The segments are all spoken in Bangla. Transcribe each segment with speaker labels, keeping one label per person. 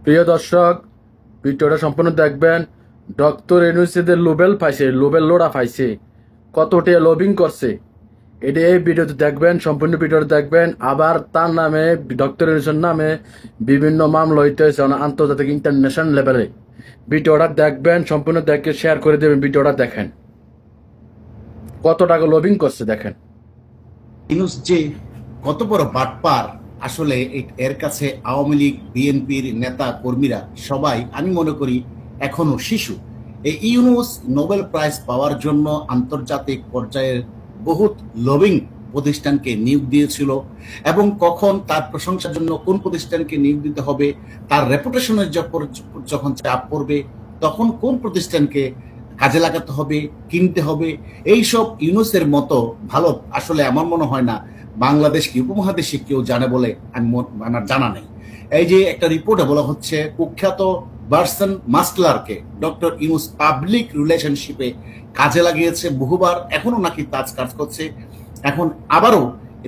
Speaker 1: প্রিয় দর্শক, ভিডিওটা সম্পূর্ণ দেখবেন। ডক্টর ইউনূসের লোবেল পাইছে, লোবেল লোড়া পাইছে, কতটা লবিং করছে এটা এই ভিডিওতে দেখবেন। সম্পূর্ণ ভিডিওটা দেখবেন। আবার তার নামে, ডক্টর ইউনূসের নামে বিভিন্ন মামলা হইতে হয়েছে আন্তর্জাতিক ইন্টারন্যাশনাল লেভেলে। ভিডিওটা দেখবেন, সম্পূর্ণ দেখে শেয়ার করে দেবেন। ভিডিওটা দেখেন, কত টাকা লবিং করছে দেখেন।
Speaker 2: ইউনূস যে কত বড় বাটপার, আসলে এর কাছে আওয়ামী লীগ, বিএনপির নেতা কর্মীরা সবাই আমি মনে করি এখনো শিশু। এই ইউনূস নোবেল প্রাইজ পাওয়ার জন্য আন্তর্জাতিক পর্যায়ের বহুত লবিং প্রতিষ্ঠানকে নিয়োগ দিয়েছিল, এবং কখন তার প্রশংসার জন্য কোন প্রতিষ্ঠানকে নিয়োগ দিতে হবে, তার রেপুটেশনের যখন চাপ পড়বে তখন কোন প্রতিষ্ঠানকে কাজে লাগাতে হবে, কিনতে হবে, এইসব ইউনূসের মতো ভালো আসলে আমার মনে হয় না বাংলাদেশ কি উপমহাদেশে কেউ জানে বলে আমার জানা নেই। এই যে একটা রিপোর্টে বলা হচ্ছে কুখ্যাত বার্সন মাস্টলারকে ডক্টর ইউনূস পাবলিক রিলেশনশিপে কাজে লাগিয়েছে বহুবার, এখনো নাকি কাজ করছে। এখন আবারও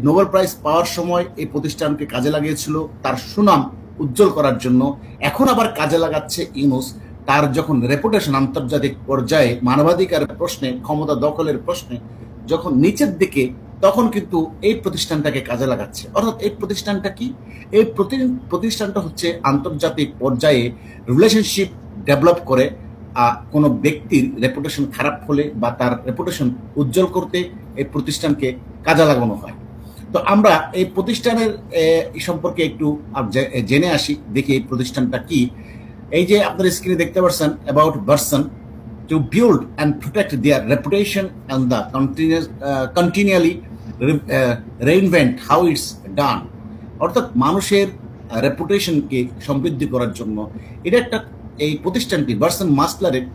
Speaker 2: নোবেল প্রাইজ পাওয়ার সময় এই প্রতিষ্ঠানকে কাজে লাগিয়েছিল তার সুনাম উজ্জ্বল করার জন্য, এখন আবার কাজে লাগাচ্ছে ইউনূস তার যখন রেপুটেশন আন্তর্জাতিক পর্যায়ে মানবাধিকারের প্রশ্নে, ক্ষমতা দখলের প্রশ্নে যখন নিচের দিকে, তখন কিন্তু এই প্রতিষ্ঠানটাকে কাজে লাগাচ্ছে। অর্থাৎ এই প্রতিষ্ঠানটা কি? এই প্রতিষ্ঠানটা হচ্ছে আন্তর্জাতিক পর্যায়ে রিলেশনশিপ ডেভেলপ করে কোনো ব্যক্তির রেপুটেশন খারাপ হলে বা তার রেপুটেশন উজ্জ্বল করতে এই প্রতিষ্ঠানকে কাজে লাগানো হয়। তো আমরা এই প্রতিষ্ঠানের সম্পর্কে একটু জেনে আসি, দেখি এই প্রতিষ্ঠানটা কি। এই যে আপনার স্ক্রিনে দেখতে পাচ্ছেন about person to build and protect their reputation and the continually reinvent how it's ডান। অর্থাৎ মানুষের রেপুটেশনকে সমৃদ্ধি করার জন্য এটা একটা, এই প্রতিষ্ঠানটি পারসন মাস্টলারের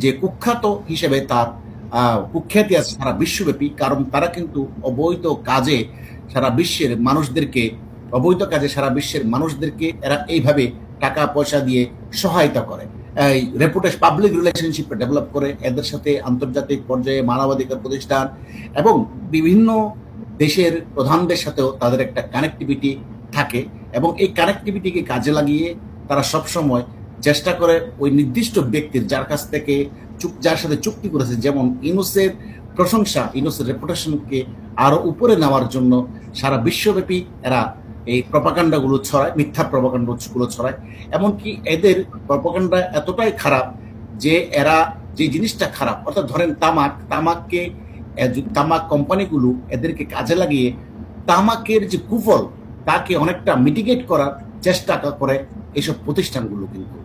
Speaker 2: যে কুখ্যাত হিসেবে তার কুখ্যাতি আছে সারা বিশ্বব্যাপী, কারণ তারা কিন্তু অবৈধ কাজে সারা বিশ্বের মানুষদেরকে এরা এইভাবে টাকা পয়সা দিয়ে সহায়তা করে, এই রেপুটেশন পাবলিক রিলেশনশিপ ডেভেলপ করে এদের সাথে আন্তর্জাতিক পর্যায়ে মানবাধিকার প্রতিষ্ঠান এবং বিভিন্ন দেশের প্রধানদের সাথেও তাদের একটা কানেক্টিভিটি থাকে, এবং এই কানেক্টিভিটিকে কাজে লাগিয়ে তারা সবসময় চেষ্টা করে ওই নির্দিষ্ট ব্যক্তির যার সাথে চুক্তি করেছে, যেমন ইউনূসের প্রশংসা, ইউনূসের রেপুটেশনকে আরো উপরে নেওয়ার জন্য সারা বিশ্বব্যাপী এরা এই প্রপাগান্ডাগুলো ছড়ায়, মিথ্যা প্রপাগান্ডাগুলো ছড়ায়। এমনকি এদের প্রপাগান্ডা এতটাই খারাপ যে এরা যে জিনিসটা খারাপ, অর্থাৎ ধরেন তামাক কোম্পানিগুলো এদেরকে কাজে লাগিয়ে তামাকের যে কুফল তাকে অনেকটা মিটিগেট করার চেষ্টা করে এইসব প্রতিষ্ঠানগুলো কিন্তু।